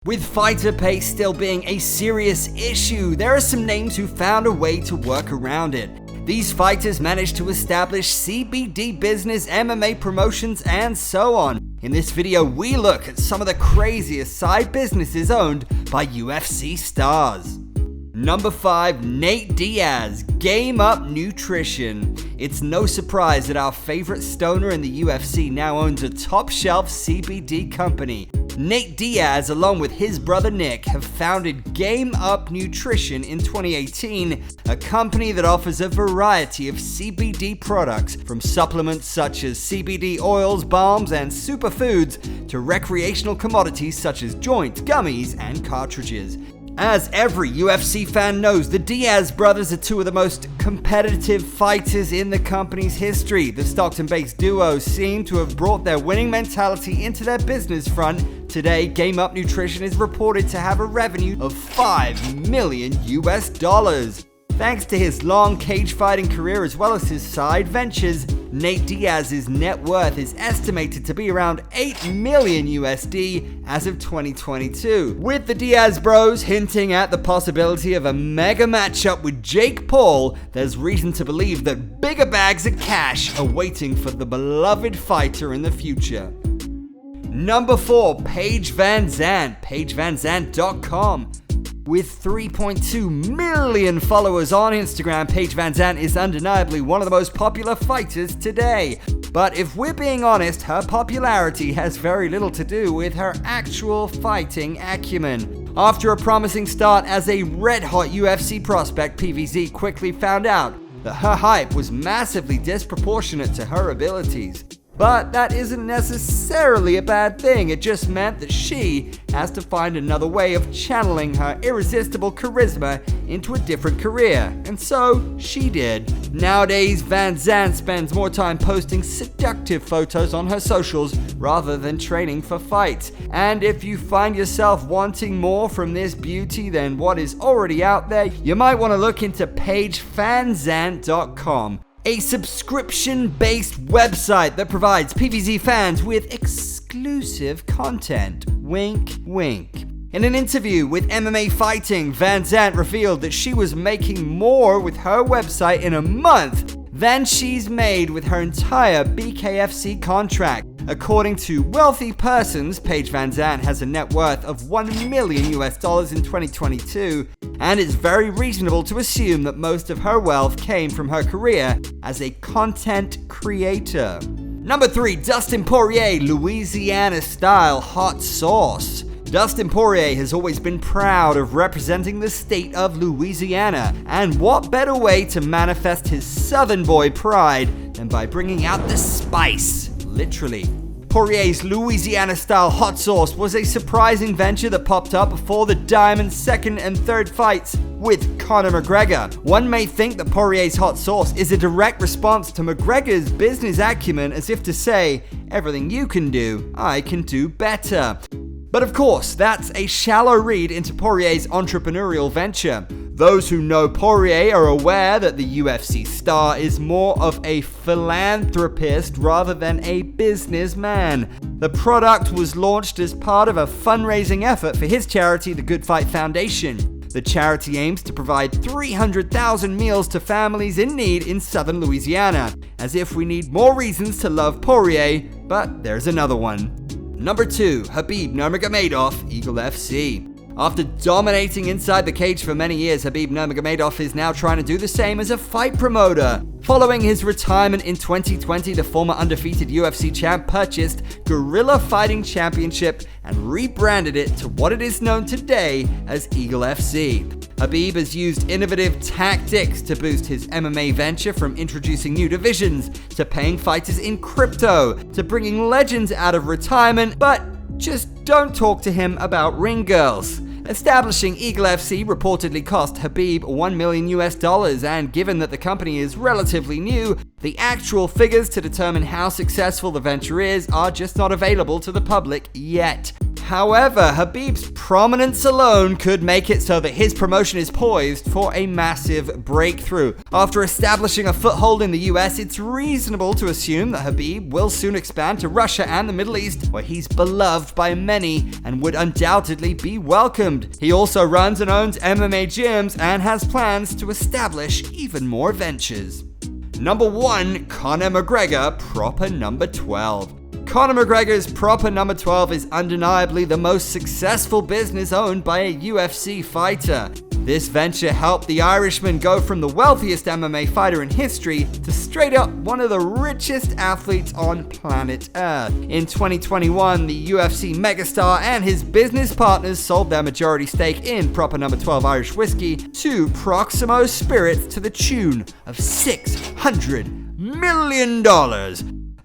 With fighter pay still being a serious issue, there are some names who found a way to work around it. These fighters managed to establish CBD business, MMA promotions, and so on. In this video, we look at some of the craziest side businesses owned by UFC stars. Number 5, Nate Diaz, Game Up Nutrition. It's no surprise that our favorite stoner in the UFC now owns a top-shelf CBD company. Nate Diaz, along with his brother Nick, have founded Game Up Nutrition in 2018, a company that offers a variety of CBD products, from supplements such as CBD oils, balms, and superfoods, to recreational commodities such as joints, gummies, and cartridges. As every UFC fan knows, the Diaz brothers are two of the most competitive fighters in the company's history. The Stockton-based duo seem to have brought their winning mentality into their business front. Today, Game Up Nutrition is reported to have a revenue of $5 million. Thanks to his long cage fighting career as well as his side ventures, Nate Diaz's net worth is estimated to be around $8 million as of 2022. With the Diaz bros hinting at the possibility of a mega matchup with Jake Paul, there's reason to believe that bigger bags of cash are waiting for the beloved fighter in the future. Number 4, Paige VanZant, PaigeVanZant.com. With 3.2 million followers on Instagram, Paige VanZant is undeniably one of the most popular fighters today. But if we're being honest, her popularity has very little to do with her actual fighting acumen. After a promising start as a red-hot UFC prospect, PVZ quickly found out that her hype was massively disproportionate to her abilities. But that isn't necessarily a bad thing. It just meant that she has to find another way of channeling her irresistible charisma into a different career. And so she did. Nowadays, VanZant spends more time posting seductive photos on her socials rather than training for fights. And if you find yourself wanting more from this beauty than what is already out there, you might want to look into PaigeVanZant.com. A subscription-based website that provides PVZ fans with exclusive content. Wink, wink. In an interview with MMA Fighting, VanZant revealed that she was making more with her website in a month than she's made with her entire BKFC contract. According to Wealthy Persons, Paige VanZant has a net worth of $1 million in 2022, and it's very reasonable to assume that most of her wealth came from her career as a content creator. Number 3, Dustin Poirier, Louisiana-style hot sauce. Dustin Poirier has always been proud of representing the state of Louisiana, and what better way to manifest his southern boy pride than by bringing out the spice, literally. Poirier's Louisiana-style hot sauce was a surprising venture that popped up before the Diamond's second and third fights with Conor McGregor. One may think that Poirier's hot sauce is a direct response to McGregor's business acumen, as if to say, everything you can do, I can do better. But of course, that's a shallow read into Poirier's entrepreneurial venture. Those who know Poirier are aware that the UFC star is more of a philanthropist rather than a businessman. The product was launched as part of a fundraising effort for his charity, the Good Fight Foundation. The charity aims to provide 300,000 meals to families in need in southern Louisiana. As if we need more reasons to love Poirier, but there's another one. Number 2, Habib Nurmaga Eagle FC. After dominating inside the cage for many years, Habib Nurmaga is now trying to do the same as a fight promoter. Following his retirement in 2020, the former undefeated UFC champ purchased Guerrilla Fighting Championship and rebranded it to what it is known today as Eagle FC. Habib has used innovative tactics to boost his MMA venture, from introducing new divisions, to paying fighters in crypto, to bringing legends out of retirement, but just don't talk to him about ring girls. Establishing Eagle FC reportedly cost Habib $1 million, and given that the company is relatively new, the actual figures to determine how successful the venture is are just not available to the public yet. However, Habib's prominence alone could make it so that his promotion is poised for a massive breakthrough. After establishing a foothold in the US, it's reasonable to assume that Habib will soon expand to Russia and the Middle East, where he's beloved by many and would undoubtedly be welcomed. He also runs and owns MMA gyms and has plans to establish even more ventures. Number 1, Conor McGregor, proper number 12. Conor McGregor's proper number 12 is undeniably the most successful business owned by a UFC fighter. This venture helped the Irishman go from the wealthiest MMA fighter in history to straight up one of the richest athletes on planet Earth. In 2021, the UFC megastar and his business partners sold their majority stake in proper number 12 Irish whiskey to Proximo Spirits to the tune of $600 million.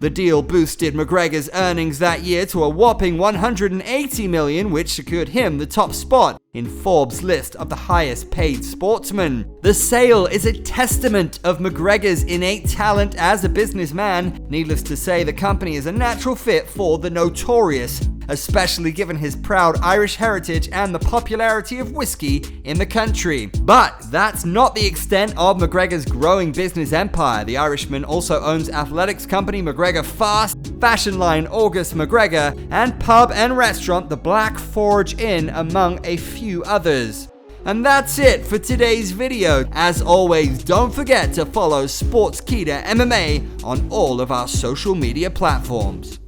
The deal boosted McGregor's earnings that year to a whopping $180 million, which secured him the top spot in Forbes' list of the highest paid sportsmen. The sale is a testament of McGregor's innate talent as a businessman. Needless to say, the company is a natural fit for the notorious, especially given his proud Irish heritage and the popularity of whiskey in the country. But that's not the extent of McGregor's growing business empire. The Irishman also owns athletics company McGregor Fast, fashion line August McGregor, and pub and restaurant The Black Forge Inn, among a few others. And that's it for today's video. As always, don't forget to follow Sportskeeda MMA on all of our social media platforms.